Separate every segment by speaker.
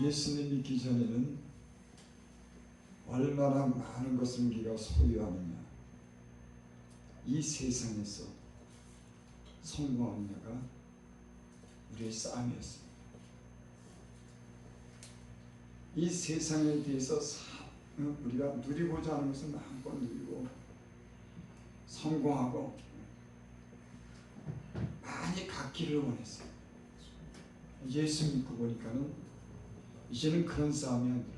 Speaker 1: 예수님 믿기 전에는 얼마나 많은 것을 우리가 소유하느냐, 이 세상에서 성공하느냐가 우리의 싸움이었습니다. 이 세상에 대해서 우리가 누리고자 하는 것을 마음껏 누리고 성공하고 많이 갖기를 원했어요. 예수 믿고 보니까는 이제는 그런 싸움이 아니라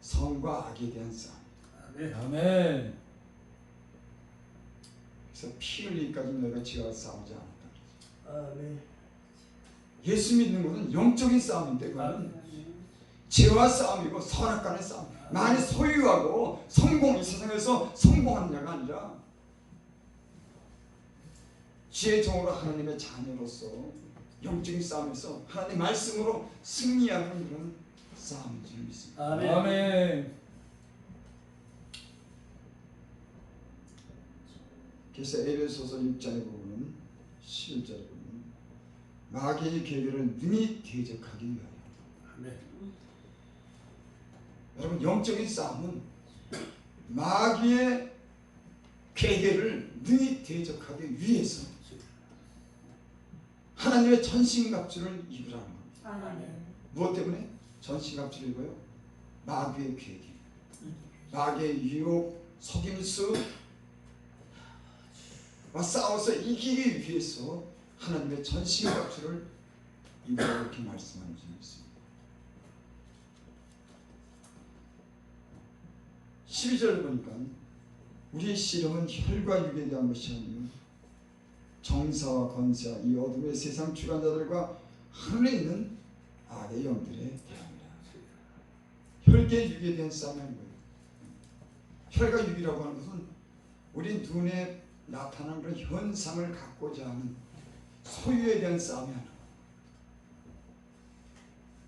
Speaker 1: 선과 악에 대한 싸움.
Speaker 2: 아멘.
Speaker 1: 그래서 피 흘리기까지 너희가 지와 싸우지 않았다.
Speaker 3: 아멘.
Speaker 1: 예수 믿는 것은 영적인 싸움인데 그거는 죄와 싸움이고 선악간의 싸움. 많이 소유하고 성공, 이 세상에서 성공하느냐가 아니라 지혜의 종으로 하나님의 자녀로서 영적인 싸움에서 하나님 말씀으로 승리하는 그런 싸움인 줄 믿습니다.
Speaker 3: 아멘.
Speaker 2: 아멘.
Speaker 1: 그래서 에베소서 6장에 보면 11절에 보면 마귀의 계획을 능히 대적하기 위하여.
Speaker 3: 아멘.
Speaker 1: 여러분, 영적인 싸움은 마귀의 계획을 능히 대적하기 위해서 하나님의 전신갑주를 입으라는 겁니다.
Speaker 3: 아멘.
Speaker 1: 무엇 때문에 전신갑주를 입어요? 마귀의 계획, 마귀의 유혹, 속임수와 싸워서 이기기 위해서 하나님의 전신갑주를 입으라고 이렇게 말씀하는 적이 있습니다. 12절 보니까 우리의 씨름은 혈과 육에 대한 것이 아니요 정사와 권세와 이 어둠의 세상 주관자들과 하늘에 있는 악의 영들에 대합니다. 혈과 육에 대한 싸움이 아닌 거예요. 혈과 육이라고 하는 것은 우리 눈에 나타나는 그런 현상을 갖고자 하는 소유에 대한 싸움이 아니라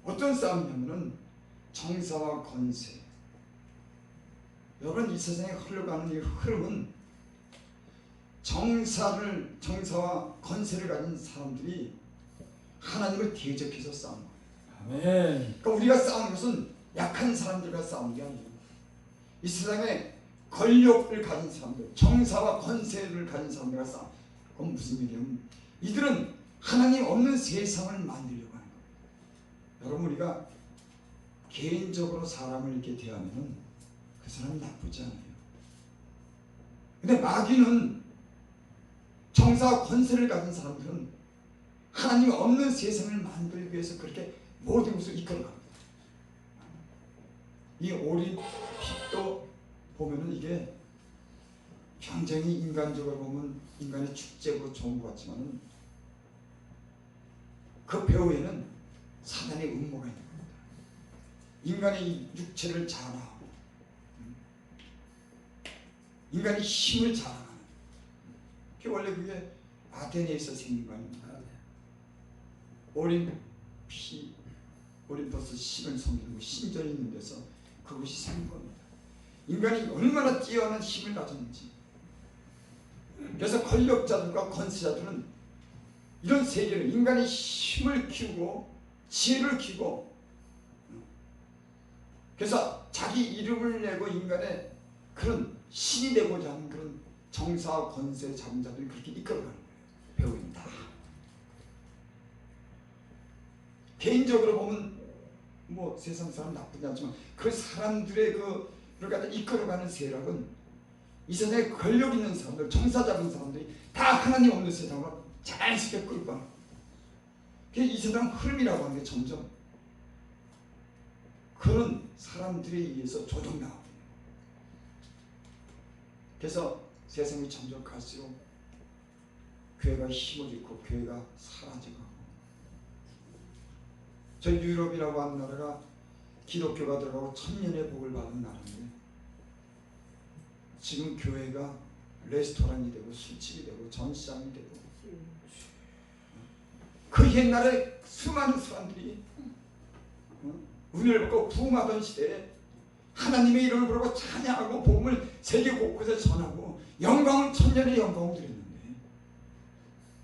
Speaker 1: 어떤 싸움이냐면은 정사와 권세. 여러분, 이 세상에 흘러가는 이 흐름은 정사와 권세를 가진 사람들이 하나님을 대적해서 싸우는 거예요.
Speaker 2: 아멘.
Speaker 1: 그러니까 우리가 싸우는 것은 약한 사람들과 싸우는 게 아니에요. 이 세상에 권력을 가진 사람들, 정사와 권세를 가진 사람들과 싸우는. 그건 무슨 얘기냐면 이들은 하나님 없는 세상을 만들려고 하는 거예요. 여러분, 우리가 개인적으로 사람을 이렇게 대하면은 그 사람은 나쁘지 않아요. 근데 마귀는 정사와 권세를 가진 사람들은 하나님 없는 세상을 만들기 위해서 그렇게 모든 것을 이끌어갑니다. 이 올림픽도 보면은 이게 굉장히 인간적으로 보면 인간의 축제로 좋은 것 같지만은 그 배후에는 사단의 음모가 있는 겁니다. 인간의 육체를 자랑하고 인간의 힘을 자랑하는. 원래 그게 아테네에서 생긴 거 아닙니까? 오림포스 신을 섬기는 신전이 있는 데서 그것이 생긴 겁니다. 인간이 얼마나 뛰어난 힘을 가졌는지. 그래서 권력자들과 권세자들은 이런 세계를, 인간의 힘을 키우고 지혜를 키우고, 그래서 자기 이름을 내고 인간의 그런 신이 되고자 하는 그런 정사와 권세 잡은 자들이 그렇게 이끌어가는 거예요. 배우입니다. 개인적으로 보면 뭐 세상 사람 나쁘지 않지만 그 사람들의 그를 갖다 이끌어가는 세력은 이 세상에 권력 있는 사람들, 정사 잡은 사람들이 다 하나님 없는 세상으로 자연스럽게 끌고 가는 거예요. 이 세상 흐름이라고 하는 게 점점 그런 사람들에 의해서 조정나가고, 그래서 세상이 점점 갈수록 교회가 힘을 잃고 교회가 사라지고, 저 유럽이라고 하는 나라가 기독교가 들어가고 천년의 복을 받은 나라인데 지금 교회가 레스토랑이 되고 술집이 되고 전시장이 되고, 그 옛날에 수많은 사람들이 은혜를 받고 부흥하던 시대에 하나님의 이름을 부르고 찬양하고 복음을 세계 곳곳에 전하고 영광을, 천년의 영광을 드렸는데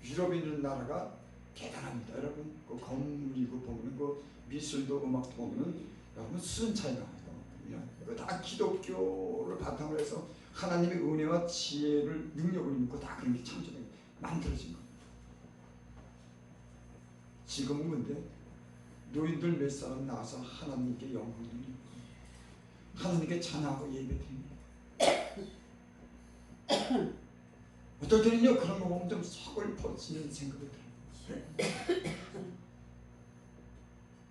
Speaker 1: 유럽에 있는 나라가 대단합니다. 여러분 그 건물이고 보면 그 미술도 음악도 보면 여러분 수준 차이가 나요. 다 기독교를 바탕으로 해서 하나님의 은혜와 지혜를 능력을 입고 다 그런 게 창조되고 만들어진 겁니다. 지금은 근데 노인들 몇 사람 나와서 하나님께 영광을 드립니다. 하나님께 찬양하고 예배드립니다. 어떨 때는요 그런 거 보면 좀 속을 퍼지는 생각이 들어요.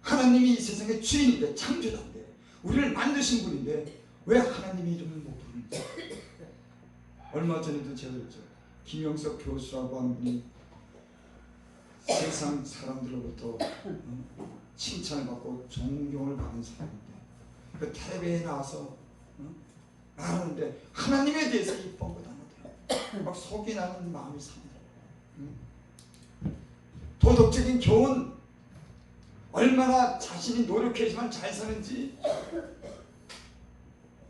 Speaker 1: 하나님이 이 세상의 주인인데, 창조자인데, 우리를 만드신 분인데 왜 하나님의 이름을 못 부르는지. 얼마 전에도 제가 그랬죠. 김영석 교수라고 하는 분이 세상 사람들로부터 칭찬을 받고 존경을 받는 사람인데 그 텔레비에 나와서 말하는데 하나님에 대해서 이쁜 것 하나더라고요. 막 속이 나는 마음이 상해요. 도덕적인 교훈, 얼마나 자신이 노력했지만 잘 사는지.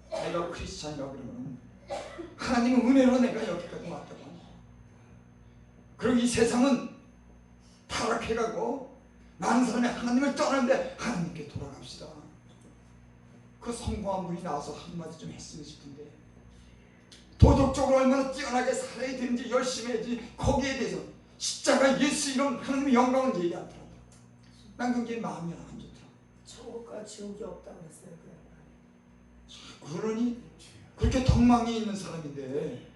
Speaker 1: 자기가 크리스찬이라고 그러면 하나님은 은혜로 내가 여기까지 왔다고 합니다. 그리고 이 세상은 타락해가고 많은 사람이 하나님을 떠나는데 하나님께 돌아갑시다. 그 성공한 분이 나와서 한마디 좀 했으면 싶은데, 도덕적으로 얼마나 뛰어나게 살아야 되는지 열심히 해야지 거기에 대해서 십자가 예수 이름 하나님의 영광을 얘기 안 하더라고요. 난 그게 마음이 안 좋더라고요.
Speaker 3: 천국과 지옥이 없다고 했어요.
Speaker 1: 그러니 그렇게 덕망이 있는 사람인데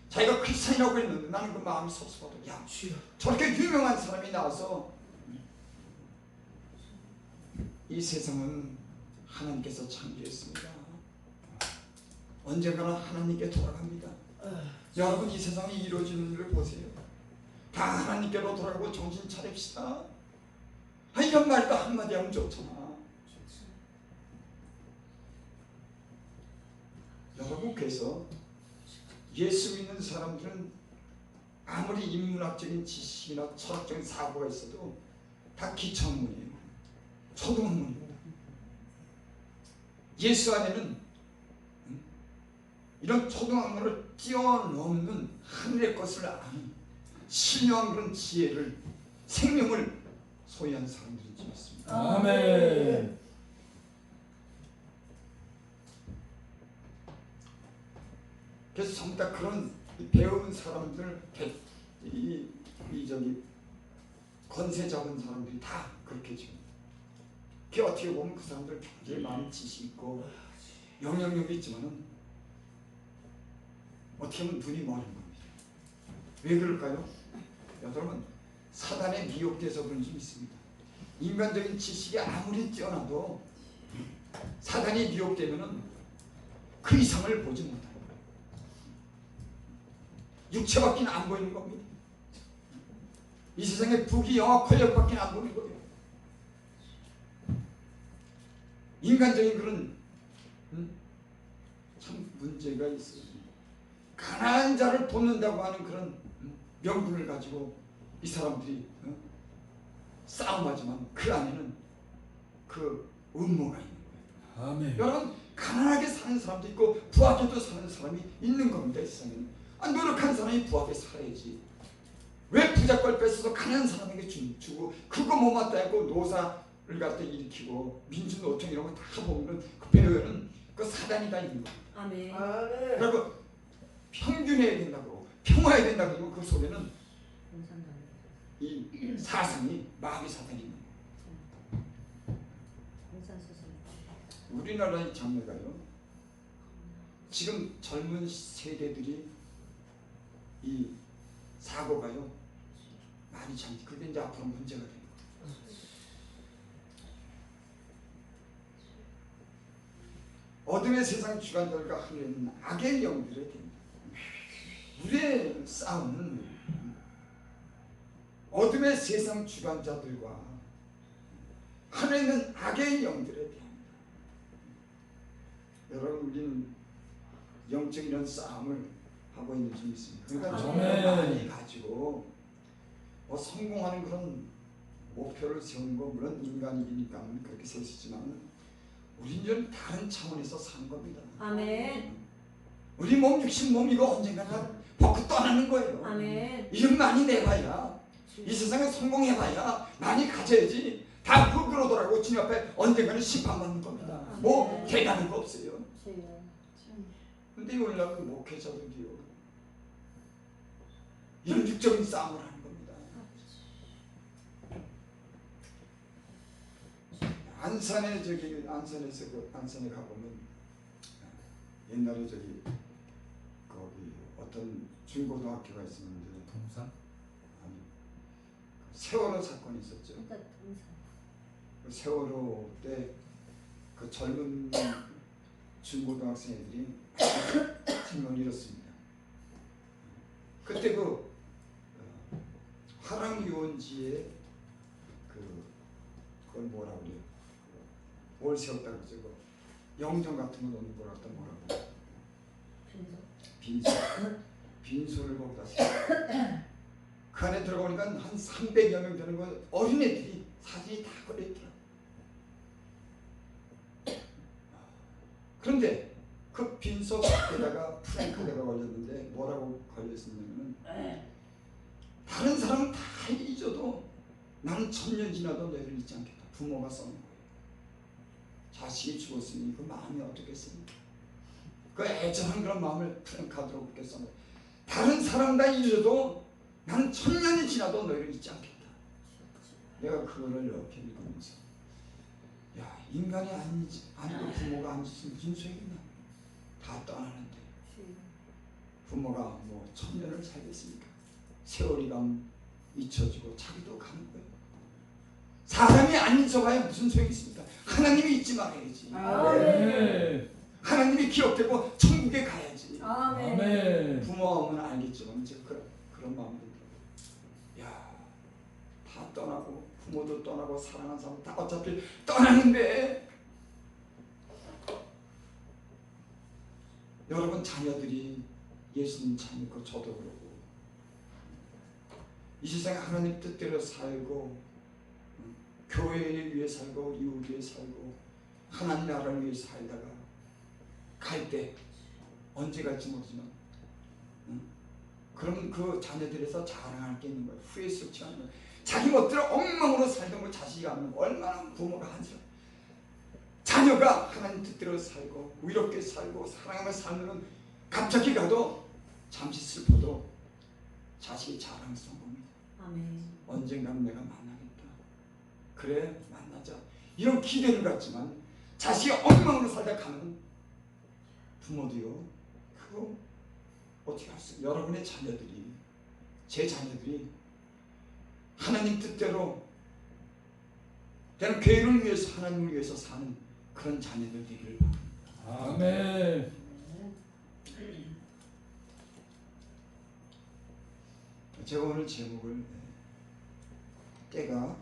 Speaker 1: 자기가 크리스찬이라고 했는데 나는 그 마음이 섭섭하더라고요. 야, 저렇게 유명한 사람이 나와서 이 세상은 하나님께서 창조했습니다. 언젠가는 하나님께 돌아갑니다. 여러분 이 세상이 이루어지는 일을 보세요. 다 하나님께로 돌아가고 정신 차립시다. 이런 말도 한마디 하면 좋잖아. 여러분 그래서 예수 믿는 사람들은 아무리 인문학적인 지식이나 철학적인 사고가 있어도 다 기초학문이에요. 초등학문입니다. 예수 안에는 이런 초등학문을 뛰어넘는 하늘의 것을 아는 신령한 그런 지혜를, 생명을 소유한 사람들인지 믿습니다.
Speaker 2: 아멘.
Speaker 1: 그래서 전부 다 그런 배운 사람들, 권세 잡은 사람들이 다 그렇게 지금. 그게 어떻게 보면 그 사람들 굉장히 많은 지식이 있고 영향력이 있지만은 어떻게 보면 눈이 머는 겁니다. 왜 그럴까요? 여러분 사단에 미혹돼서 그런 좀 있습니다. 인간적인 지식이 아무리 뛰어나도 사단이 미혹되면은 그 이상을 보지 못합니다. 육체밖에 안 보이는 겁니다. 이 세상에 부귀, 영화, 권력밖에 안 보이는 거예요. 인간적인 그런 참 문제가 있어요. 가난한 자를 돕는다고 하는 그런 명분을 가지고 이 사람들이 싸움하지만 그 안에는 그 음모가 있는 거예요.
Speaker 2: 아멘.
Speaker 1: 여러분 가난하게 사는 사람도 있고 부하게도 사는 사람이 있는 겁니다. 이 세상에는. 노력한 사람이 부하게 살아야지. 왜 부자 걸 뺏어서 가난한 사람에게 주고 그거 못 맞다 했고 노사를 갖다 일으키고 민주노총 이런 거 다 보면 그 배우는 그 사단이다 있는 거예요.
Speaker 4: 아멘.
Speaker 3: 아멘.
Speaker 1: 그리고 평균해야 된다고 평화해야 된다고 하면 그 속에는 이 사상이 마귀 사상이 있는 거예요. 우리나라의 장래가요. 지금 젊은 세대들이 이 사고가요 많이 참 그게 이제 앞으로 문제가 돼요. 어둠의 세상 주관자들과 하늘에 있는 악의 영들의 됩니다. 우리의 싸움은 어둠의 세상 주관자들과 하늘에 있는 악의 영들에 대합니다. 여러분 우리는 영적인 이런 싸움을 하고 있는 중에 있습니다. 그러니까
Speaker 2: 아멘.
Speaker 1: 많이 가지고 뭐 성공하는 그런 목표를 세우는 거 물론 인간이니까 그렇게 세울 수 있지만 우리는 좀 다른 차원에서 사는 겁니다.
Speaker 4: 아멘.
Speaker 1: 우리 몸 육신 몸 이거 언젠가 다 벗고 떠나는 거예요.
Speaker 4: 아멘.
Speaker 1: 이름 많이 내봐야 이 세상에 성공해봐야 많이 가져야지 다 그러더라고 주님 앞에 언젠가는 심판받는 겁니다. 뭐 대단한 거 없어요. 근데 오늘날 목회자들이요 이런 육적인 싸움을 하는 겁니다. 안산에 안산에서 안산에 가보면 옛날에 거기 어떤 중고등학교가 있었는데
Speaker 2: 동산?
Speaker 1: 아니 세월호 사건이 있었죠. 그 세월호 때 그 젊은 중고등학생 애들이 생명을 잃었습니다. 그때 화랑유원지에 그걸 뭐라고 그래요? 뭘 세웠다 그러죠? 영정 같은 거 넣는 걸 갖다 뭐라고? 빈소를 거기다 세웠어요. 그 안에 들어가니까 한 300여 명 되는 거 어린애들이 사진이 다 걸려있더라고요. 그런데 그 빈소 밖에다가 프랭크가 걸렸는데 뭐라고 걸렸었냐면 다른 사람은 다 잊어도 나는 1000년 지나도 너희를 잊지 않겠다. 부모가 써는 거예요. 자식이 죽었으니 그 마음이 어떻겠습니까? 그 애절한 그런 마음을 프랭카드로 그렇게 써는 거예요. 다른 사람 다 잊어도 나는 1000년이 지나도 너희를 잊지 않겠다. 내가 그거를 이렇게 읽으면서 야 인간이 아니고 부모가 안 짓으면 무슨 소용이냐. 다 떠나는데 부모가 뭐 1000년을 살겠습니까? 세월이 가면 잊혀지고 자기도 가는 거예요. 사람이 안 잊어봐야 무슨 소용이 있습니까? 하나님이 잊지 말아야지.
Speaker 2: 아멘.
Speaker 1: 하나님이 기억되고 천국에 가야지.
Speaker 2: 아멘.
Speaker 1: 부모하면 알겠지만 이제 그런 마음이 들어요. 야, 다 떠나고 부모도 떠나고 사랑하는 사람 다 어차피 떠나는데 여러분 자녀들이 예수님 자녀고 저도 그러고 이 세상에 하나님 뜻대로 살고 교회를 위해 살고 이웃 위해 살고 하나님 나라를 위해 살다가 갈 때 언제 갈지 모르지만 그러면 그 자녀들에서 자랑할 게 있는 거예요. 후회스럽지 않은 거예요. 자기 멋대로 엉망으로 살던 걸 자식이 하면 얼마나 부모가 한스러워. 자녀가 하나님 뜻대로 살고 의롭게 살고 사랑하며 살면 갑자기 가도 잠시 슬퍼도 자식이 자랑스러운 겁니다.
Speaker 4: 아멘.
Speaker 1: 언젠가는 내가 만나겠다. 그래 만나자. 이런 기대를 갖지만 자식이 엉망으로 살다 가면 부모도요. 그거 어떻게 할 수? 여러분의 자녀들이 제 자녀들이 하나님 뜻대로 그냥 교회를 위해서 하나님을 위해서 사는 그런 자녀들 되기를 바랍니다.
Speaker 2: 아멘.
Speaker 1: 제가 오늘 제목을 때가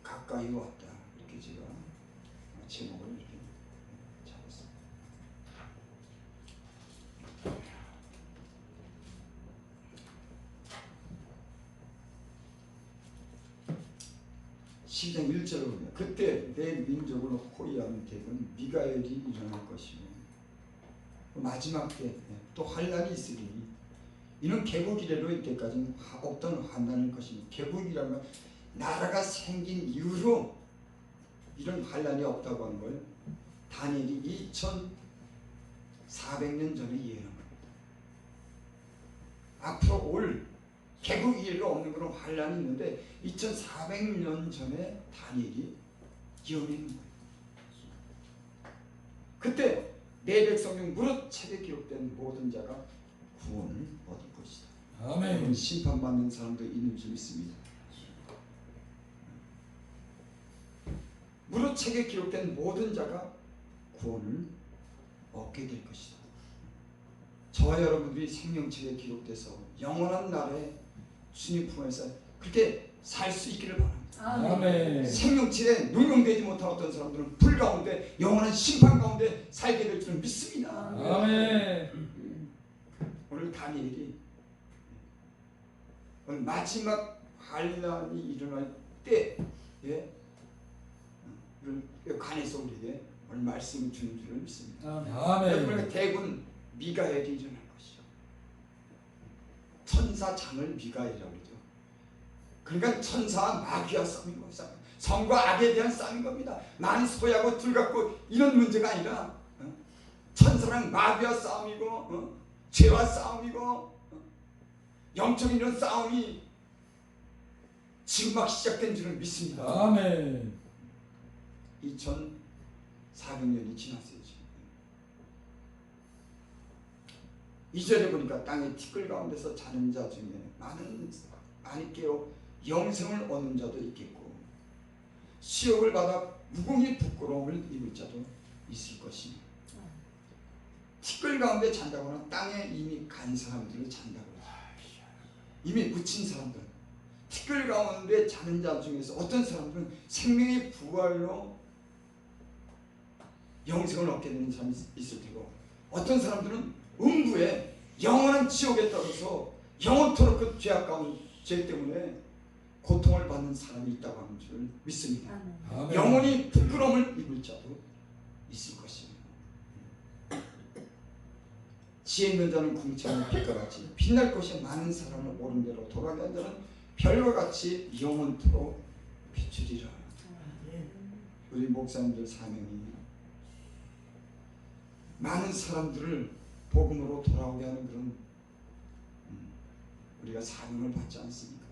Speaker 1: 가까이 왔다 이렇게 제가 제목을 이렇게 잡았습니다. 시장 1절을 보면 그때 내 민족을 호위하는 대군 미가엘이 일어날 것이고 마지막 때 또 환란이 있으리니 이는 개국 이래로 이때까지는 없던 환난일 것입니다. 개국이라는 건 나라가 생긴 이후로 이런 환난이 없다고 하는 걸 다니엘이 2400년 전에 예언합니다. 앞으로 올 개국 이래로 없는 그런 환난이 있는데 2400년 전에 다니엘이 예언했는 거예요. 그때 내 백성 중 무릇 책에 기록된 모든 자가 구원을 얻을 것이다.
Speaker 2: 아멘.
Speaker 1: 심판받는 사람도 있는 줄 믿습니다. 무릇 책에 기록된 모든 자가 구원을 얻게 될 것이다. 저와 여러분들이 생명책에 기록돼서 영원한 날에 주님 품에서 그렇게 살 수 있기를 바랍니다.
Speaker 2: 아멘.
Speaker 1: 생명책에 능용되지 못한 어떤 사람들은 불 가운데 영원한 심판 가운데 살게 될 줄 믿습니다.
Speaker 2: 아멘.
Speaker 1: 오늘 다니엘이 오늘 마지막 환난이 일어날 때 관해서 우리에게 오늘 말씀을 주는 줄을 믿습니다.
Speaker 2: 아멘.
Speaker 1: 그러니까 대군 미가엘이 일어날 것이죠. 천사장을 미가엘이라고 그러죠. 그러니까 천사와 마귀와 싸움인 겁니다. 성과 악에 대한 싸움인 겁니다. 많이 소유하고 둘갖고 이런 문제가 아니라 천사랑 마귀와 싸움이고 죄와 싸움이고 영적인 이런 싸움이 지금 막 시작된 줄을 믿습니다.
Speaker 2: 아멘.
Speaker 1: 2400년이 지났어요. 지금. 2절에 보니까 땅의 티끌 가운데서 자는 자 중에 많이 깨어 영생을 얻는 자도 있겠고 시욕을 받아 무궁히 부끄러움을 입을 자도 있을 것입니다. 티끌 가운데 잔다고는 땅에 이미 간 사람들을 잔다고 해요. 이미 묻힌 사람들. 티끌 가운데 자는 자 중에서 어떤 사람들은 생명의 부활로 영생을 얻게 되는 사람이 있을 테고 어떤 사람들은 음부에 영원한 지옥에 떨어서 영원토록 그 죄악 가운데 죄 때문에 고통을 받는 사람이 있다고 하는 줄 믿습니다.
Speaker 2: 아멘.
Speaker 1: 영원히 부끄러움을 입을 자도 있을 것입니다. 지혜 있는 자는 궁창의 빛과 같이 빛날 것이 많은 사람을 옳은 대로 돌아가게 한 자는 별과 같이 영원토록 비추리라. 우리 목사님들 사명이 많은 사람들을 복음으로 돌아오게 하는 그런 우리가 사명을 받지 않습니까?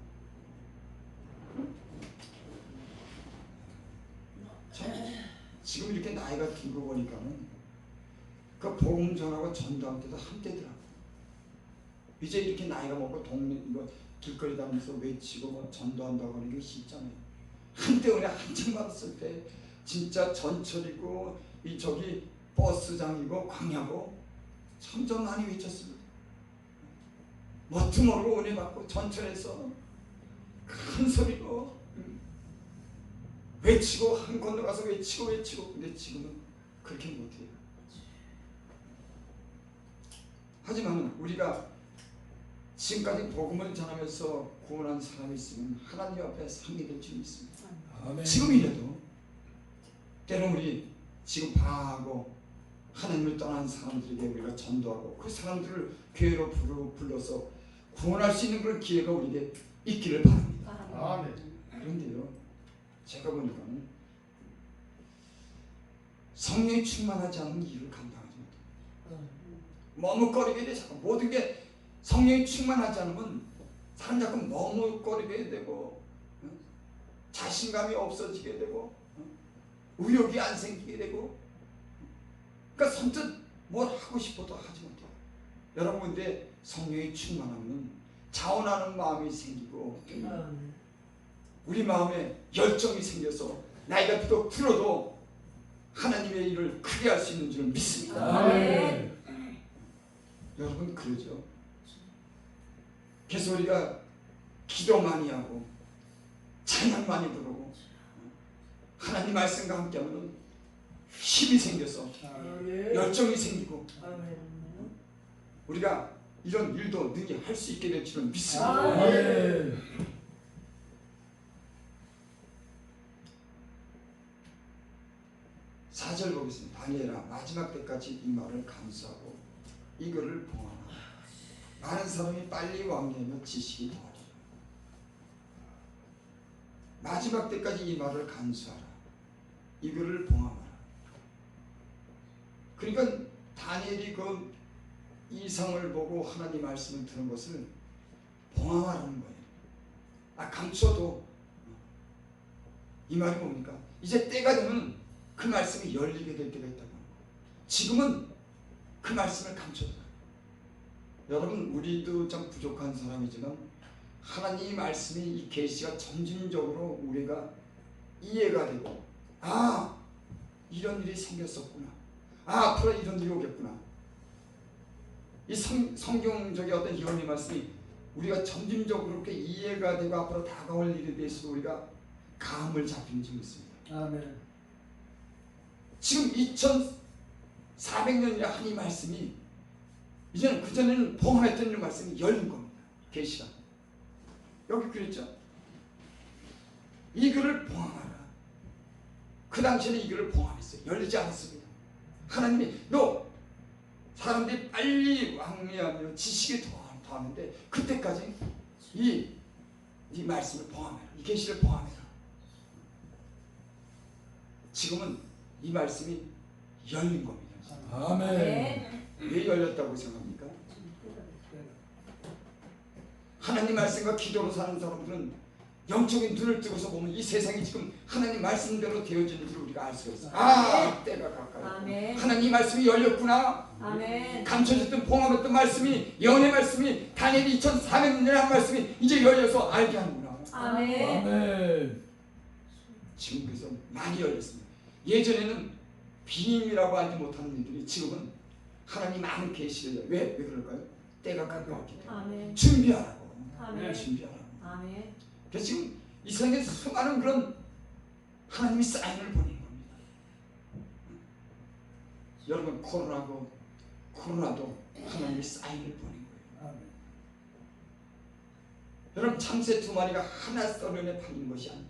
Speaker 1: 지금 이렇게 나이가 들고 보니까는 그 복음 전하고 전도할 때도 한때더라고. 이제 이렇게 나이가 먹고 동네 이거 길거리 다니면서 외치고 뭐 전도한다고 하는 게 쉽잖아요. 한때 은혜 한참 받았을 때 진짜 전철이고 이 저기 버스장이고 광야고 점점 많이 외쳤습니다. 멋도 모르고 은혜 받고 전철에서 큰 소리로 외치고 한 건너 가서 외치고 근데 지금은 그렇게 못해요. 하지만 우리가 지금까지 복음을 전하면서 구원한 사람이 있으면 하나님 앞에 상이 될 줄 믿습니다.
Speaker 2: 아멘.
Speaker 1: 지금이라도 때로 우리 지금 방황하고 하나님을 떠난 사람들에게 우리가 전도하고 그 사람들을 교회로 불러서 구원할 수 있는 그런 기회가 우리에게 있기를 바랍니다.
Speaker 2: 아멘.
Speaker 1: 그런데요, 제가 보니까는 성령이 충만하지 않은 일을 감당하지 못해요. 머뭇거리게 돼. 자꾸 모든 게 성령이 충만하지 않으면 사람 자꾸 머뭇거리게 되고 자신감이 없어지게 되고 의욕이 안 생기게 되고 그러니까 선뜻 뭘 하고 싶어도 하지 못해요. 여러분 근데 성령이 충만하면 자원하는 마음이 생기고 우리 마음에 열정이 생겨서 나이가 비록 들어도 하나님의 일을 크게 할 수 있는 줄 믿습니다.
Speaker 2: 아멘.
Speaker 1: 여러분 그러죠. 그래서 우리가 기도 많이 하고 찬양 많이 부르고 하나님 말씀과 함께하면 힘이 생겨서 열정이 생기고 우리가 이런 일도 능히 할 수 있게 될 줄은 믿습니다.
Speaker 2: 아멘.
Speaker 1: 4절 보겠습니다. 다니엘아 마지막 때까지 이 말을 감수하고 이거를 봉하라. 많은 사람이 빨리 왕래하며 지식이 더하리라. 마지막 때까지 이 말을 간수하라. 이거를 봉함하라. 그러니까 다니엘이 그 이상을 보고 하나님 말씀을 들은 것을 봉함하라는 거예요. 감춰도 이 말이 뭡니까? 이제 때가 되면 그 말씀이 열리게 될 때가 있다고. 지금은 그 말씀을 감춰둬요. 여러분, 우리도 참 부족한 사람이지만 하나님의 말씀이 이 계시가 점진적으로 우리가 이해가 되고, 이런 일이 생겼었구나, 앞으로 이런 일이 오겠구나. 이 성경적인 어떤 이론의 말씀이 우리가 점진적으로 그렇게 이해가 되고 앞으로 다가올 일에 대해서 우리가 감을 잡히는 점이 있습니다.
Speaker 2: 아멘.
Speaker 1: 지금 2400년이라 한 이 말씀이 이제는 그전에는 봉함했던 이 말씀이 열린 겁니다. 계시가 여기 그랬죠. 이 글을 봉함하라. 그 당시에는 이 글을 봉함했어요. 열리지 않았습니다. 하나님이 너 사람들이 빨리 왕래하며 지식이 더하는데 그때까지 이 말씀을 봉함해라. 이 계시를 봉함해라. 지금은 이 말씀이 열린 겁니다.
Speaker 2: 아멘.
Speaker 1: 왜 열렸다고 생각합니까? 하나님 말씀과 기도로 사는 사람들은 영적인 눈을 뜨고서 보면 이 세상이 지금 하나님 말씀대로 되어지는지 우리가 알 수가 있어요. 때가 가까이. 하나님 말씀이 열렸구나.
Speaker 3: 아멘.
Speaker 1: 감춰졌던 봉함했던 말씀이, 예언의 말씀이, 다니엘이 2400년에 한 말씀이 이제 열려서 알게 하는구나.
Speaker 3: 아멘.
Speaker 2: 아멘.
Speaker 1: 지금 그래서 많이 열렸습니다. 예전에는 비밀이라고 알지 못하는 일들이 지금은 하나님 많은 계시를 왜 그럴까요? 때가 가까웠기 때문에.
Speaker 3: 아멘.
Speaker 1: 준비하라고.
Speaker 3: 아멘.
Speaker 1: 준비하라고.
Speaker 3: 아멘.
Speaker 1: 그래서 지금 이 세상에 수많은 그런 하나님이 사인을 보내는 겁니다. 여러분, 코로나도 하나님이 사인을 보낸 거예요.
Speaker 2: 아멘.
Speaker 1: 여러분, 참새 2마리가 하나 썰연에 팔린 것이 아니야.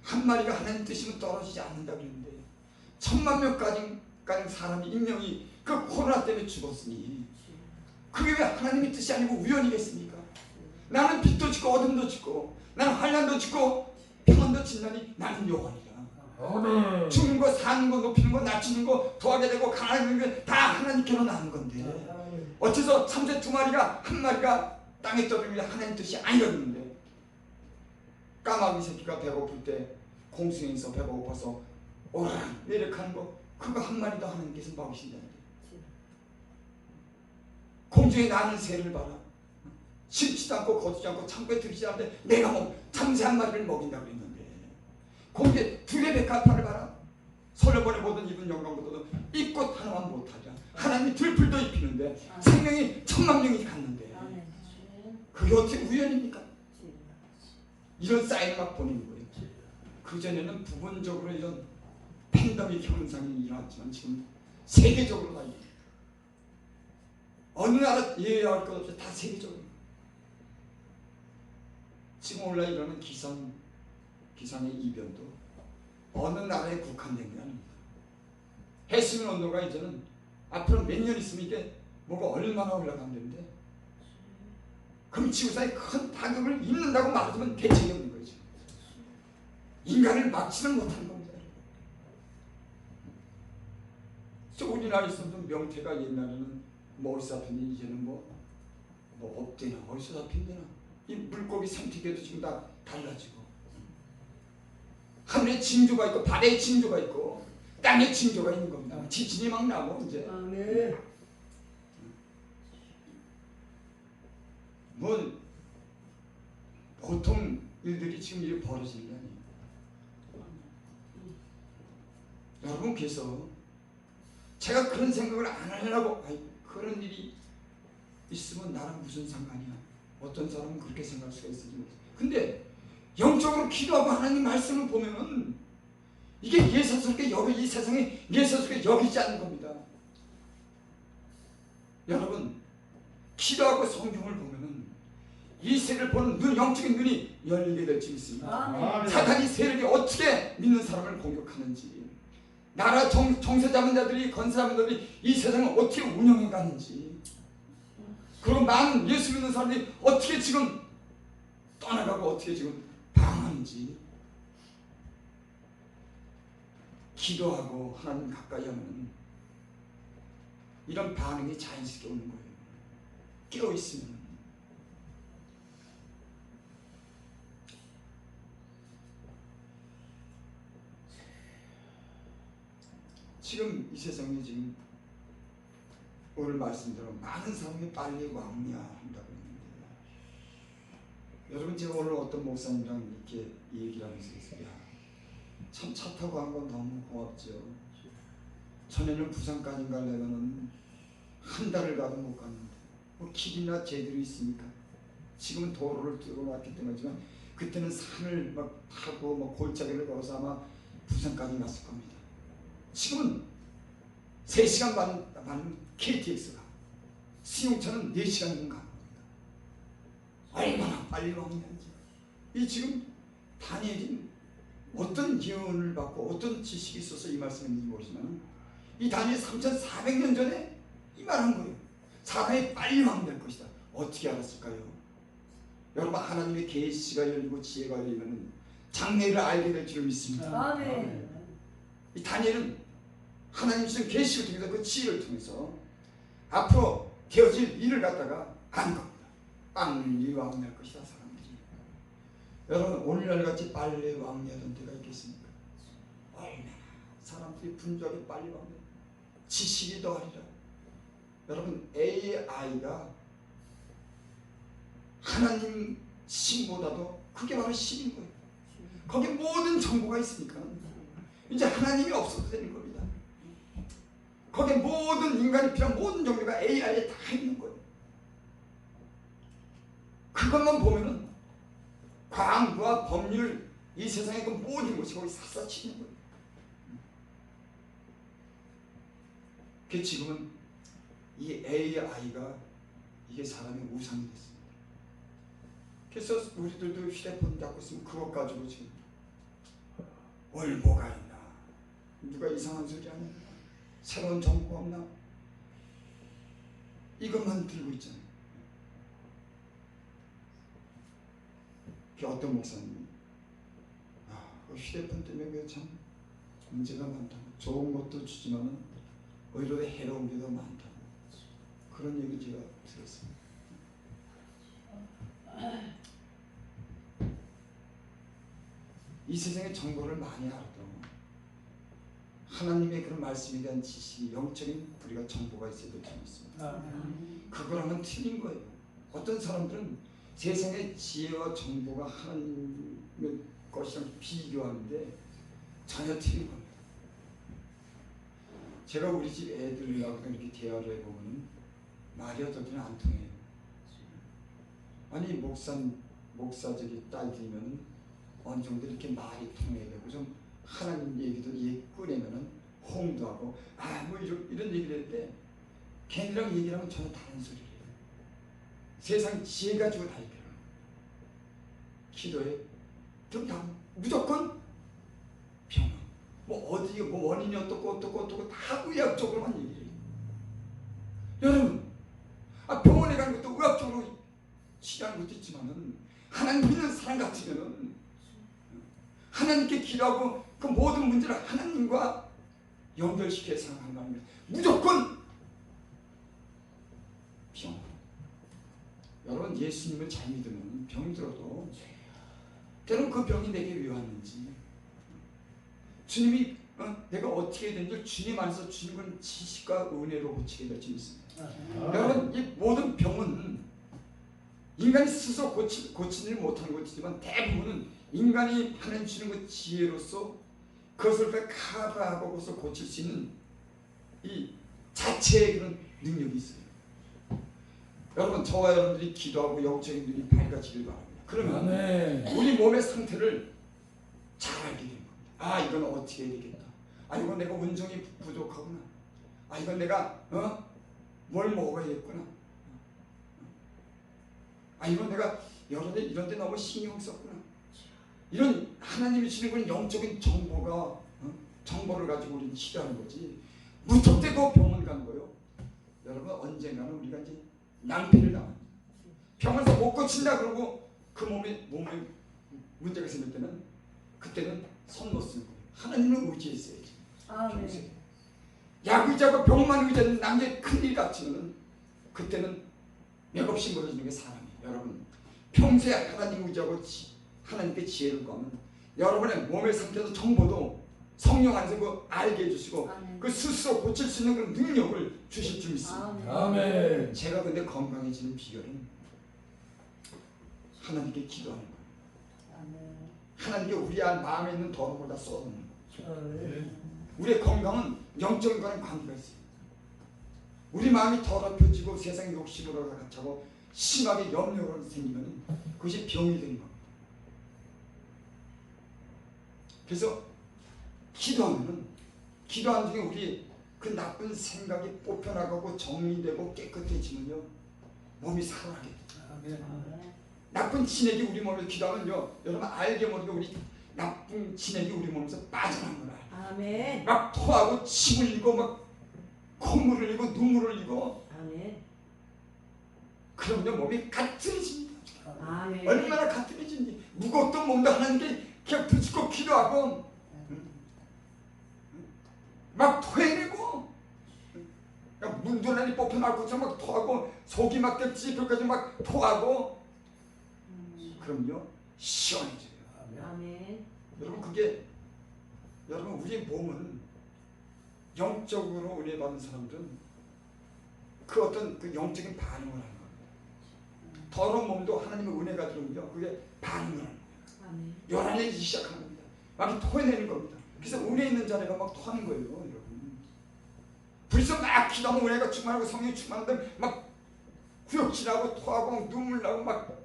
Speaker 1: 한 마리가 하나님 뜻이면 떨어지지 않는다 그랬는데 10,000,000명까지 사람이 인명이 그 코로나 때문에 죽었으니 그게 왜 하나님의 뜻이 아니고 우연이겠습니까? 나는 빛도 짓고 어둠도 짓고 나는 환난도 짓고 평안도 짓나니 나는 여호와니라.
Speaker 2: 아멘.
Speaker 1: 죽는 거 사는 거 높이는 거 낮추는 거 더하게 되고 강하는 게 다 하나님께로 나는 건데 어째서 참새 2마리가 한 마리가 땅에 떠들면 하나님 뜻이 아니었는데 까마귀 새끼가 배고플 때 공중에서 배가 고파서 오라 이렇게 하는 거 그거 한 마리도 하나님께서 먹이신다는데 공중에 나는 새를 봐라. 심지도 않고 거두지 않고 창고에 들이지 않는데 내가 참새 한 마리를 먹인다고 그랬는데 공중에 2개 백합화를 봐라. 솔로몬이 보던 입은 영광보다도 이 꽃 하나만 못하자. 하나님이 들풀도 입히는데 생명이 10,000,000명이 갔는데 그게 어떻게 우연입니까? 이런 사인을 막 보내는 거예요. 그전에는 부분적으로 이런 팬데믹 현상이 일어났지만 지금 세계적으로 다 어느 나라 예외할 것 없이 다 세계적으로 지금 올라 일어나는 기상의 이변도 어느 나라에 국한된 게 아닙니다. 해수면 온도가 이제는 앞으로 몇 년 있으면 이게 뭐가 얼마나 올라간다는데 그럼 지구상에 큰 타격을 입는다고 말하자면 대책이 없는 거죠. 인간을 막지는 못하는 겁니다. 우리나라에서도 명태가 옛날에는 어디서 잡혔는데 이제는 뭐 없대나 어디서 잡힌대나 이 물고기 생태계도 지금 다 달라지고 하늘에 징조가 있고 바다에 징조가 있고 땅에 징조가 있는 겁니다. 지진이 막 나고 이제 뭐 보통 일들이 지금 이렇게 벌어지는 게 아니에요. 여러분께서 제가 그런 생각을 안 하려고 그런 일이 있으면 나랑 무슨 상관이야. 어떤 사람은 그렇게 생각할 수가 있을지 모르겠어요. 근데 영적으로 기도하고 하나님 말씀을 보면은 이게 예사스럽게 이 세상에 예사스럽게 여기지 않는 겁니다. 여러분, 기도하고 성경을 보면은 이 세를 보는 눈, 영적인 눈이 열리게 될 줄 믿습니다. 사탄이 세력이 어떻게 믿는 사람을 공격하는지, 나라 정세 잡은 자들이 건세 잡은 자들이 이 세상을 어떻게 운영해 가는지 그리고 많은 예수 믿는 사람들이 어떻게 지금 떠나가고 어떻게 지금 방황하는지, 기도하고 하나님 가까이 하면 이런 반응이 자연스럽게 오는 거예요. 깨어있으면. 지금 이 세상에 지금 오늘 말씀대로 많은 사람이 빨리 왕래한다고 했는데, 여러분 제가 오늘 어떤 목사님이랑 이렇게 얘기를 하면서 했어요. 참 차 타고 간 건 너무 고맙죠. 전에는 부산까지 가려면은 한 달을 가도 못 갔는데 뭐 길이나 제대로 있습니까? 지금은 도로를 뚫어놨기 때문이지만 그때는 산을 막 타고 뭐 골짜기를 걸어서 아마 부산까지 갔을 겁니다. 지금은 3시간 반 KTX가, 승용차는 4시간이면 가는 겁니다. 얼마나 빨리 왔는지. 이 지금 다니엘이 어떤 기운을 받고 어떤 지식이 있어서 이 말씀을 했는지 모르지만 이 다니엘이 3400년 전에 이 말한 거예요. 사람이 빨리 왕될 것이다. 어떻게 알았을까요? 여러분, 하나님의 계시가 열리고 지혜가 열리면 장래를 알게 될 줄 믿습니다.
Speaker 3: 아멘.
Speaker 1: 이 다니엘은 하나님 주신 계시를 통해서 그 지혜를 통해서 앞으로 되어질 일을 갖다가 안 겁니다. 빨리 왕래할 것이다, 사람들이. 여러분, 오늘날 같이 빨리 왕래하던 때가 있겠습니까? 얼마나 사람들이 분주하게 빨리 왕래, 지식이 더하리라. 여러분, AI가 하나님 신보다도 그게 바로 신인 거예요. 거기 모든 정보가 있으니까 이제 하나님이 없어도 되는 겁니다. 거기에 모든 인간이 필요한 모든 종류가 AI에 다 있는 거예요. 그것만 보면은 과학과 법률, 이 세상의 그 모든 것이 거기 샅샅이 있는 거예요. 그 지금은 이 AI가 이게 사람의 우상이 됐습니다. 그래서 우리들도 휴대폰 잡고 있으면 그것 가지고 지금 뭘 뭐가 있나, 누가 이상한 소리 하냐, 새로운 정보가 없나, 이것만 들고 있잖아요. 그 어떤 목사님이 그 휴대폰 때문에 참 문제가 많다고, 좋은 것도 주지만은 오히려 해로운 게 더 많다고, 그런 얘기 제가 들었습니다. 이 세상의 정보를 많이 알아도 하나님의 그런 말씀에 대한 지식이, 영적인 우리가 정보가 있어야 될 줄 믿습니다. 그거랑은 틀린 거예요. 어떤 사람들은 세상의 지혜와 정보가 하나님의 것이랑 비교하는데 전혀 틀린 겁니다. 제가 우리 집 애들하고 이렇게 대화를 해보면 말이 어떨 때는 안 통해요. 아니 목사적인 딸들이면 어느 정도 이렇게 말이 통해야 되고 좀 하나님 얘기도 꺼내면은 호응도 하고 뭐 이런 얘기를 했는데 걔네랑 얘기를 하면 전혀 다른 소리를 해요. 세상 지혜 가지고 다 얘기해요. 기도에 다 무조건 병원, 뭐 어디 뭐 원인이 어떻고 다 의학적으로만 얘기해요. 여러분, 병원에 가는 것도 의학적으로 치료하는 것도 있지만은 하나님 믿는 사람 같으면은 하나님께 기도하고 그 모든 문제를 하나님과 연결시켜서 생각하는 겁니다. 무조건 병. 여러분, 예수님을 잘 믿으면 병이 들어도 때론 그 병이 내게 왜 왔는지, 주님이 내가 어떻게 되는지 주님 안에서 주님은 지식과 은혜로 고치게 될 줄 믿습니다. 여러분, 이 모든 병은 인간이 스스로 고치지 못하는 것이지만 대부분은 인간이 하나님 주는 그 지혜로서 그것을 커버하고 그것을 고칠 수 있는 이 자체의 그런 능력이 있어요. 여러분, 저와 여러분들이 기도하고 영적인 눈이 밝아지길 바랍니다. 그러면 우리 몸의 상태를 잘 알게 되는 겁니다. 이건 어떻게 해야 되겠다. 이건 내가 운동이 부족하구나. 이건 내가 뭘 먹어야겠구나. 이건 내가 이런 데 너무 신경 썼구나. 이런 하나님이 주는 건 영적인 정보를 가지고 우리는 치료하는 거지 무턱대고 병원 가는 거요. 여러분, 언젠가는 우리가 이제 낭패를 당합니다. 병원에서 못 고친다 그러고 그 몸에 문제가 생길 때는 그때는 손 못 쓰는 거예요. 하나님을 의지했어야지.
Speaker 3: 아멘.
Speaker 1: 약 의지하고 병만 의지하는 남의 큰일 같지는 그때는 맥없이 멀어지는 게 사람이에요. 여러분 평소에 하나님 의지하고 하나님께 지혜를 구하면 여러분의 몸의 상태도 정보도 성령 안에서 그 알게 해주시고
Speaker 3: 아멘.
Speaker 1: 그 스스로 고칠 수 있는 그런 능력을 주실 줄 믿습니다.
Speaker 3: 아멘.
Speaker 2: 아멘.
Speaker 1: 제가 근데 건강해지는 비결은 하나님께 기도하는 거예요.
Speaker 3: 아멘.
Speaker 1: 하나님께 우리 마음에 있는 더러움을 다 쏟아놓는 거예요.
Speaker 2: 아멘.
Speaker 1: 우리의 건강은 영적인 거랑 관계가 있어요. 우리 마음이 더럽혀지고 세상 욕심으로 가득하고 심하게 염려가 생기면 그것이 병이 되는 겁니다. 그래서 기도하는 중에 우리 그 나쁜 생각이 뽑혀나가고 정리되고 깨끗해지면요 몸이 살아나게 돼요.
Speaker 2: 아멘.
Speaker 1: 나쁜 진액이 우리 몸에서 기도하면요 여러분 알게 모르게 우리 나쁜 진액이 우리 몸에서 빠져나가는 거예요.
Speaker 3: 아멘.
Speaker 1: 막 토하고 침 흘리고 막 콧물 흘리고 눈물 흘리고
Speaker 3: 아멘.
Speaker 1: 그러면 몸이 가뜩해집니다.
Speaker 3: 아멘.
Speaker 1: 얼마나 가뜩해진지 무겁던 몸도 하나님께 그냥 부축고 기도하고 막 토해내고 문도란이 뽑혀나고서 막 토하고 속이 막 찝혀까지 막 토하고 그럼요 시원해져요.
Speaker 3: 아멘.
Speaker 1: 여러분 그게 여러분 우리 몸은 영적으로 은혜 받은 사람들은 그 어떤 그 영적인 반응을 하는 겁니다. 더러운 몸도 하나님의 은혜가 들어오면요 그게 반응을 하는 거예요.
Speaker 3: 아멘.
Speaker 1: 요란해지기 시작하는 겁니다. 막 토해내는 겁니다. 그래서 은혜 있는 자리가 막 토하는 거예요, 여러분. 불쌍 막 기도하면 은혜가 충만하고 성령이 충만한데 막 구역질하고 토하고 눈물 나고 막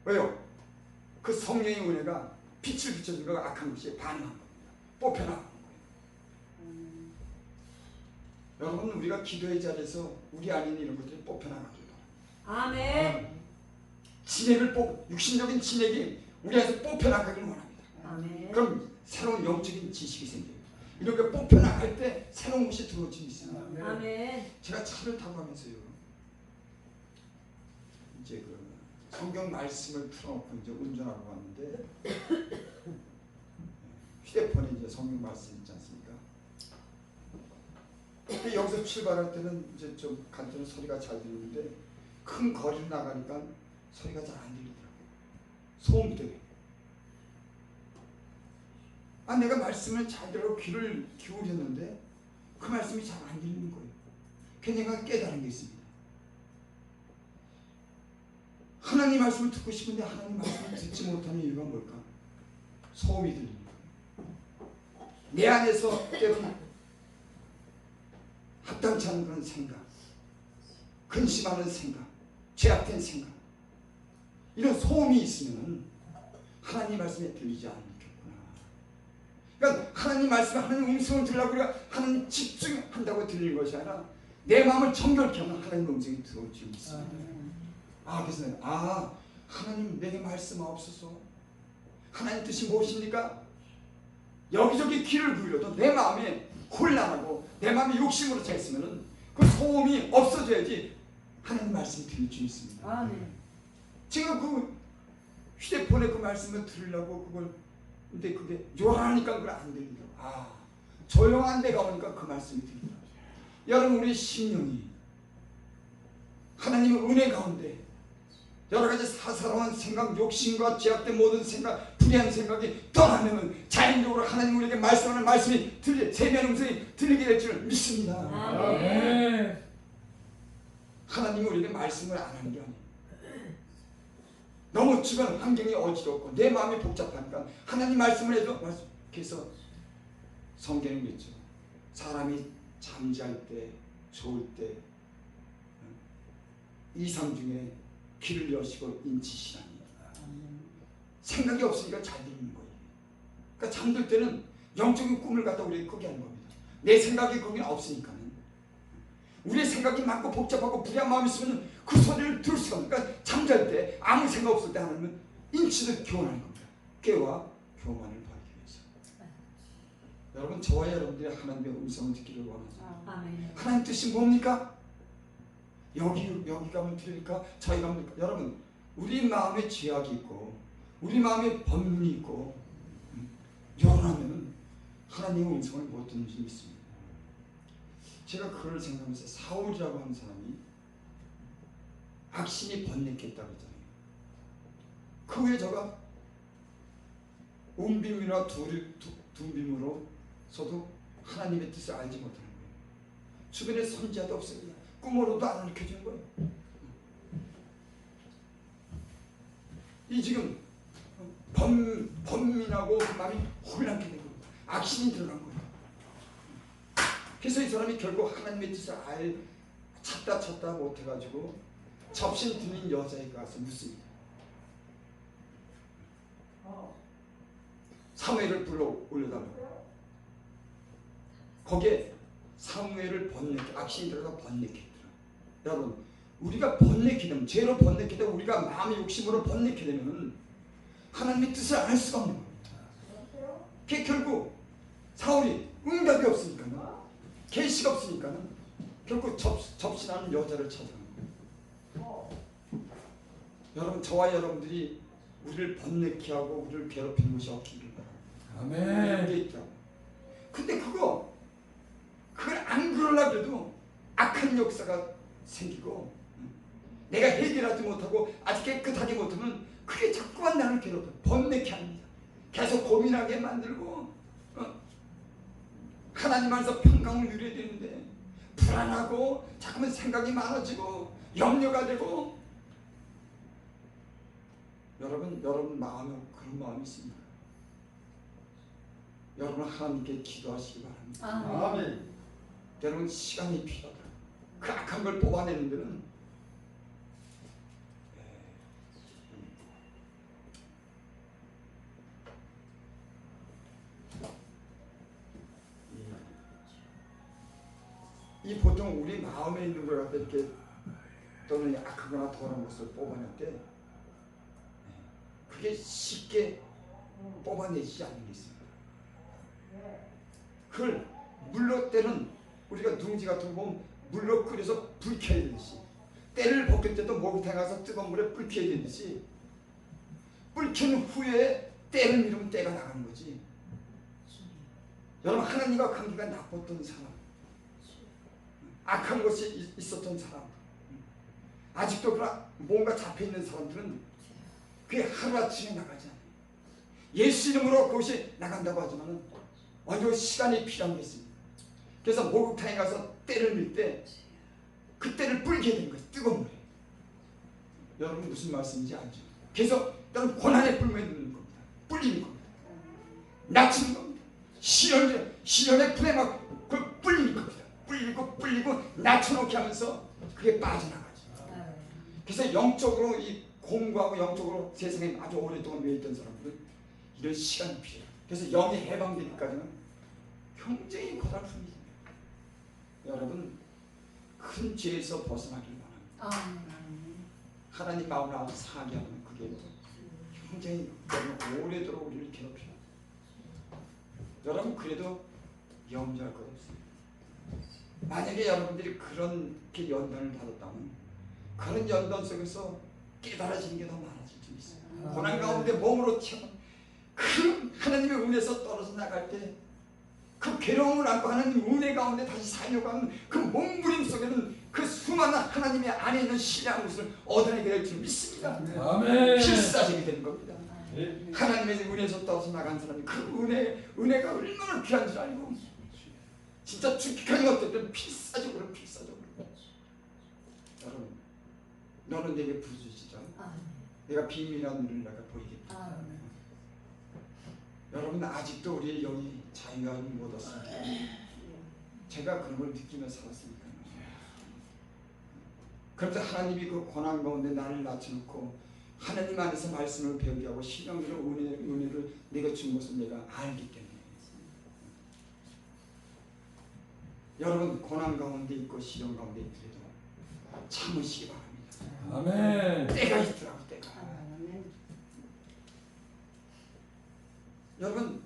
Speaker 1: 왜요? 그 성령의 은혜가 빛을 비춰준 거가 악한 것이 반응한 겁니다. 뽑혀나가는 거예요. 여러분 우리가 기도의 자리에서 우리 안에 있는 이런 것들이 뽑혀나가길 바랍니다.
Speaker 3: 아멘.
Speaker 1: 진액을 육신적인 진액이 우리 안에서 뽑혀나가길 원합니다.
Speaker 3: 아멘.
Speaker 1: 그럼 새로운 영적인 지식이 생겨요. 이렇게 뽑혀나갈 때 새로운 것이 들어오지 있습니다.
Speaker 3: 아멘.
Speaker 1: 제가 차를 타고 가면서요. 이제 그 성경 말씀을 틀어놓고 이제 운전하고 왔는데 휴대폰에 이제 성경 말씀 있지 않습니까? 근데 여기서 출발할 때는 이제 좀 간단한 소리가 잘 들리는데 큰 거리를 나가니까 소리가 잘 안 들리더라고요. 소음 때문에. 내가 말씀을 잘 들어 귀를 기울였는데 그 말씀이 잘 안 들리는 거예요. 그래서 내가 깨달은 게 있습니다. 하나님 말씀을 듣고 싶은데 하나님 말씀을 듣지 못하는 이유가 뭘까? 소음이 들리는 거예요. 내 안에서 때로는 합당치 않은 그런 생각, 근심하는 생각, 죄악된 생각 이런 소음이 있으면 하나님 말씀에 들리지 않겠구나. 그러니까 하나님 말씀에 하나님 음성을 들으려고 우리가 하나님 집중한다고 들리는 것이 아니라 내 마음을 정결케 하면 하나님 음성이 들어올 줄 믿습니다. 그래서 하나님 내게 말씀하옵소서. 하나님 뜻이 무엇입니까? 여기저기 귀를 기울여도 내 마음에 혼란하고 내 마음에 욕심으로 차 있으면 그 소음이 없어져야지 하나님 말씀이 들릴 줄 있습니다.
Speaker 3: 아멘.
Speaker 1: 지금 그 휴대폰에 그 말씀을 들으려고 그걸 근데 그게 요란하니까 그걸 안 들리더라고요. 조용한 데가 오니까 그 말씀이 들리더라고요. 여러분 우리 심령이 하나님의 은혜 가운데 여러 가지 사사로운 생각, 욕심과 죄악된 모든 생각, 불의한 생각이 떠나면 자연적으로 하나님 우리에게 말씀하는 말씀이 세미한 음성이 들리게 될 줄 믿습니다.
Speaker 2: 아멘.
Speaker 1: 하나님이 우리에게 말씀을 안 하는 게 아니에요. 너무 주변 환경이 어지럽고 내 마음이 복잡하니까 하나님 말씀을 해도 그래서 성경에 있죠. 사람이 잠잘 때, 좋을 때 2, 3 중에 귀를 여시고 인치시라니. 생각이 없으니까 잘 들리는 거예요. 그러니까 잠들 때는 영적인 꿈을 갖다 우리가 꾸게 하는 겁니다. 내 생각이 거기는 없으니까는. 우리의 생각이 많고 복잡하고 불의한 마음이 있으면 그 소리를 들을 수가 없으니까 잠잘 때 아무 생각 없을 때 하나님은 인치를 교환하는 겁니다. 깨와 교만을 받기 위해서. 여러분 저와 여러분들이 하나님의 음성을 듣기를 원하죠.
Speaker 3: 아멘.
Speaker 1: 하나님 뜻이 뭡니까? 여기 가면 들으니까 저기 가면 들으니까. 여러분, 우리 마음에 죄악이 있고 우리 마음에 번문이 있고 열하면 하나님의 음성을 못 듣는 줄 믿습니다. 제가 그걸 생각하면서 사울이라고 하는 사람이 악신이 번뇌했다고 했잖아요. 그 후에 저가 운빔이나 둔빔으로서도 하나님의 뜻을 알지 못하는 거예요. 주변에 선지자도 없어요. 꿈으로도 안 가르쳐주는 거예요. 이 지금 번민하고 그 마음이 혼란케 된 겁니다. 악신이 들어간 거예요. 그래서 이 사람이 결국 하나님의 뜻을 찾다 못해가지고 접신 드린 여자에게 가서 묻습니다. 사무엘을 불러 올려달라고. 거기에 사무엘을 악신이 들어가 번뇌했더라. 여러분, 우리가 번뇌게 되면, 죄로 번뇌게 되면, 우리가 마음의 욕심으로 번뇌게 되면 하나님의 뜻을 알 수가 없는 겁니다. 그게 결국 사울이 응답이 없으니까는, 계시가 없으니까는 결국 접신하는 여자를 찾아가는 거예요. 여러분, 저와 여러분들이 우리를 번뇌케 하고 우리를 괴롭히는 것이 없기를 바랍니다.
Speaker 2: 아멘.
Speaker 1: 근데 그걸 안 그러려고 해도 악한 역사가 생기고 내가 해결하지 못하고 아직 깨끗하게 못하면 그게 자꾸만 나를 괴롭혀 번뇌케 합니다. 계속 고민하게 만들고 하나님 안에서 평강을 누려야 되는데 불안하고 자꾸만 생각이 많아지고 염려가 되고. 여러분 마음에 그런 마음이 있습니다. 여러분 하나님께 기도하시기 바랍니다.
Speaker 2: 아멘.
Speaker 1: 여러분 시간이 필요하다. 그 악한 걸 뽑아내는 데는 이 보통 우리 마음에 있는 걸 갖다 이렇게 또는 악하거나 더러운 것을 뽑아낼 때 그게 쉽게 뽑아내지 않는 게 있습니다. 그걸 물로 때는 우리가 누룽지 같은 거 보면 물로 끓여서 불 켜야 되듯이 때를 벗길 때도 목욕탕에 가서 뜨거운 물에 불 켜야 되듯이 불 켠 후에 때를 밀으면 때가 나가는 거지. 여러분 하나님과 관계가 나빴던 사람, 악한 것이 있었던 사람, 아직도 그러나 뭔가 잡혀있는 사람들은 그게 하루아침에 나가지 않아요. 예수 이름으로 그것이 나간다고 하지만 어느 시간이 필요한 게 있습니다. 그래서 목욕탕에 가서 때를 밀 때 그 때를 불게 되는 거예요. 뜨거운 물에. 여러분 무슨 말씀인지 알죠? 그래서 여러분 고난의 불만 있는 겁니다. 불리는 겁니다. 낮추는 겁니다. 시련의 불에 막 그 불리는 겁니다. 불리고 낮춰놓게 하면서 그게 빠져나가죠. 그래서 영적으로 이 공부하고 영적으로 세상에 아주 오랫동안 매였던 사람들은 이런 시간이 필요해요. 그래서 영이 해방되기까지는 굉장히 고달픕니다. 여러분 큰 죄에서 벗어나길 바랍니다. 하나님 마음을 아주 상하게 하면 그게 굉장히 오래도록 우리를 괴롭혀요. 여러분 그래도 염려할 것 없습니다. 만약에 여러분들이 그렇게 연단을 받았다면 그런 연단 속에서 깨달아지는 게 더 많아질 수 있어요. 고난 가운데 몸으로 튀어나온 그 하나님의 은혜에서 떨어져 나갈 때 그 괴로움을 안고 하나님 은혜 가운데 다시 살려고 하는 그 몸부림 속에는 그 수많은 하나님의 안에 있는 신뢰한 것을 얻어내게 될 줄 믿습니다.
Speaker 2: 아멘.
Speaker 1: 필사적이 되는 겁니다. 하나님의 은혜에서 떨어져 나간 사람이 그 은혜가 얼마나 귀한 줄 알고 진짜 죽기까지 어쨌든 필사적으로 여러분 너는 내게 부르짖으라. 내가 비밀한 일을 내가 보이겠다. 여러분 아직도 우리의 영이 자유함을 못 얻었습니다. 제가 그런 걸 느끼며 살았으니까. 그런데 하나님이 그 고난 가운데 나를 낮춰놓고 하나님 안에서 말씀을 배우게 하고 신앙으로 은혜를 내가 준 것을 내가 알기 때문에 여러분 고난 가운데 있고 시련 가운데 있더라도 참으시기 바랍니다.
Speaker 2: 아멘.
Speaker 1: 때가 있더라고 때가. 여러분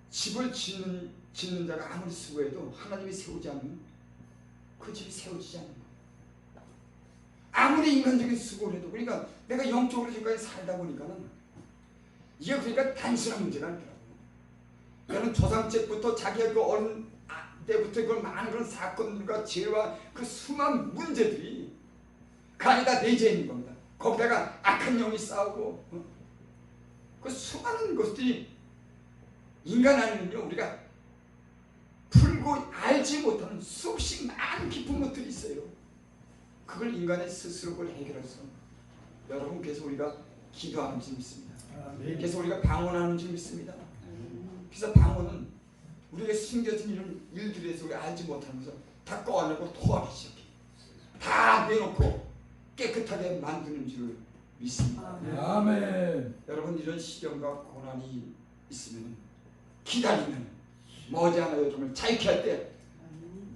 Speaker 1: 집을 짓는 자가 아무리 수고해도 하나님이 세우지 않으면 그 집이 세워지지 않는 거예요. 아무리 인간적인 수고를 해도 그러니까 내가 영적으로 지금까지 살다 보니까는 이게 그러니까 단순한 문제가 아니더라고요. 나는 조상책부터 자기가 그 어린 때부터 그 많은 그런 사건들과 죄와 그 수많은 문제들이 그 안에 다 내재 있는 겁니다. 거기다가 악한 영이 싸우고 그 수많은 것들이 인간 안에는요 우리가 풀고 알지 못하는 수없이 많은 깊은 것들이 있어요. 그걸 인간의 스스로 그걸 해결해서 여러분께서 우리가 기도하는 줄 믿습니다. 그래서 우리가 방언하는 줄 믿습니다. 그래서 방언은 우리에게 숨겨진 이런 일들에서 우리가 알지 못하는 것을 다 꺼내고 토하기 시작해. 다 내놓고 깨끗하게 만드는 줄 믿습니다.
Speaker 2: 아멘.
Speaker 1: 여러분 이런 시련과 고난이 있으면 기다리면 머지않아 여러분을 자유케 할 때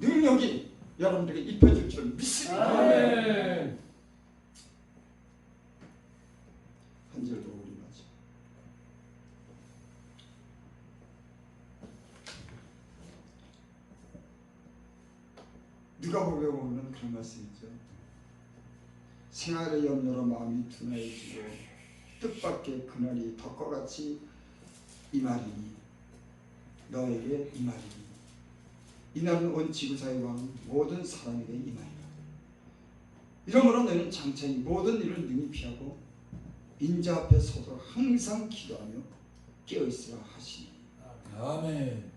Speaker 1: 능력이 여러분들에게 입혀질 줄 믿습니다.
Speaker 2: 아멘.
Speaker 1: 한 절도 우리 맞죠. 누가복음에 보면 그런 말씀 있죠. 생활의 염려로 마음이 둔해지고 뜻밖의 그날이 덕과 같이 임하리니 너에게 임하리니 이날은 온 지구사에 왕 모든 사람에게 임하리라. 이러므로 너희는 장차히 모든 일을 능히 피하고 인자 앞에 서도록 항상 기도하며 깨어있으라 하시니.
Speaker 2: 아멘.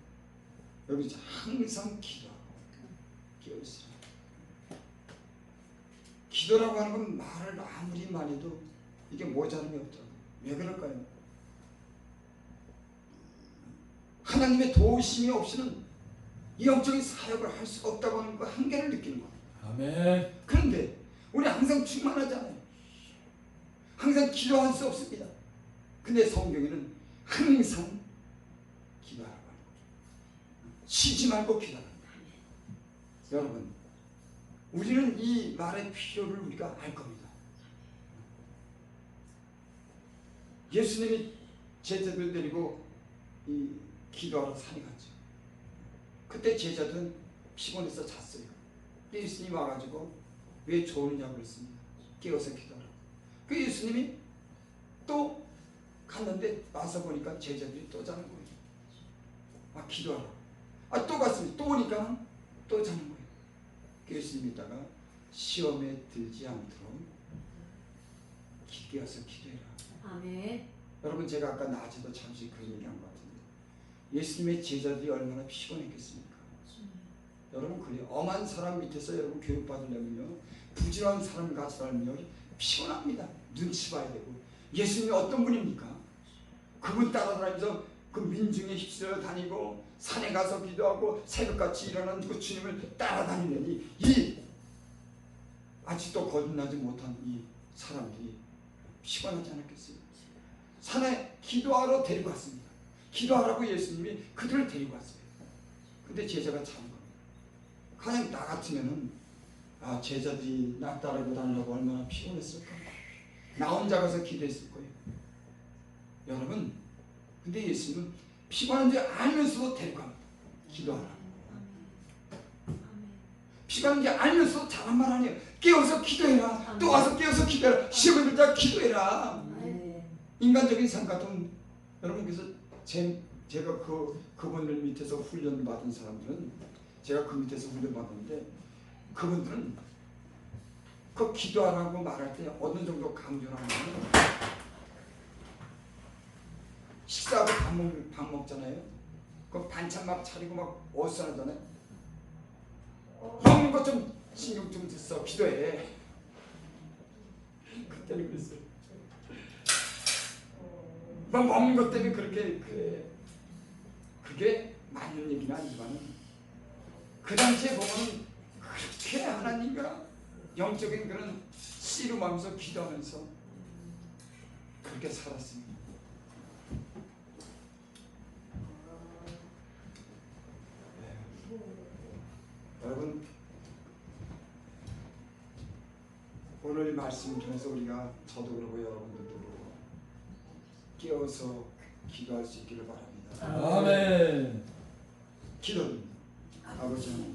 Speaker 1: 여기 항상 기도하고 깨어있으라. 기도라고 하는 건 말을 아무리 많이 해도 이게 모자람이 없더라고요. 왜 그럴까요? 하나님의 도우심이 없이는 이 영적인 사역을 할 수 없다고 하는 그 한계를 느끼는 거예요.
Speaker 2: 아멘.
Speaker 1: 그런데 우리 항상 충만하잖아요. 항상 기도할 수 없습니다. 근데 성경에는 항상 기도하라고 하는 거예요. 쉬지 말고 기도하라고 합니다. 여러분 우리는 이 말의 필요를 우리가 알 겁니다. 예수님이 제자들 데리고 이 기도하러 산에 갔죠. 그때 제자들은 피곤해서 잤어요. 예수님이 와가지고 왜 졸느냐고 그랬습니다. 깨워서 기도하라고. 그 예수님이 또 갔는데 와서 보니까 제자들이 또 자는 거예요. 아 기도하라고. 아 또 갔습니다. 또 오니까 또 자는 거예요. 예수님이 있다가 시험에 들지 않도록 깨어서 기도해라.
Speaker 3: 아멘.
Speaker 1: 여러분 제가 아까 낮에도 잠시 그런 얘기한 것 같은데 예수님의 제자들이 얼마나 피곤했겠습니까? 여러분 그래요. 엄한 사람 밑에서 여러분 교육받으려면요 부지런한 사람 같이 살면 피곤합니다. 눈치 봐야 되고. 예수님이 어떤 분입니까? 그분 따라다니면서 그 민중에 휩쓸려 다니고 산에 가서 기도하고 새벽같이 일어나는 그 주님을 따라다니느니 이 아직도 거듭나지 못한 이 사람들이 피곤하지 않았겠어요? 산에 기도하러 데리고 왔습니다. 기도하라고 예수님이 그들을 데리고 왔어요. 근데 제자가 자는 겁니다. 그냥 나 같으면은 아 제자들이 나 따르고 다니려고 얼마나 피곤했을까. 나 혼자 가서 기도했을 거예요. 여러분 근데 예수님은 피곤한 줄 알면서도 데리고 갑니다. 기도하라. 피곤한 줄 알면서도 잘한 말 아니에요. 깨워서 기도해라. 또 와서 깨워서 기도해라. 시험을 들자 기도해라. 인간적인 삶 같은 여러분께서 제가 그분들 밑에서 훈련 받은 사람들은 제가 그 밑에서 훈련 받았는데 그분들은 그 기도하라고 말할 때 어느 정도 강조를 하냐면 식사하고 밥 먹잖아요. 그 반찬 막 차리고 막 어수선하잖아요. 먹는 것 좀 신경 좀 써. 기도해. 그때는 그랬어요. 막 먹는 것 때문에 그렇게 그래. 그게 맞는 얘기는 아니지만 그 당시에 보면 그렇게 하나님과 영적인 그런 씨름하면서 기도하면서 그렇게 살았습니다. 여러분 오늘 말씀 통해서 우리가 저도 그러고 여러분들도 그러고 깨어서 기도할 수 있기를 바랍니다.
Speaker 2: 아멘.
Speaker 1: 기도합니다. 아버지 하나님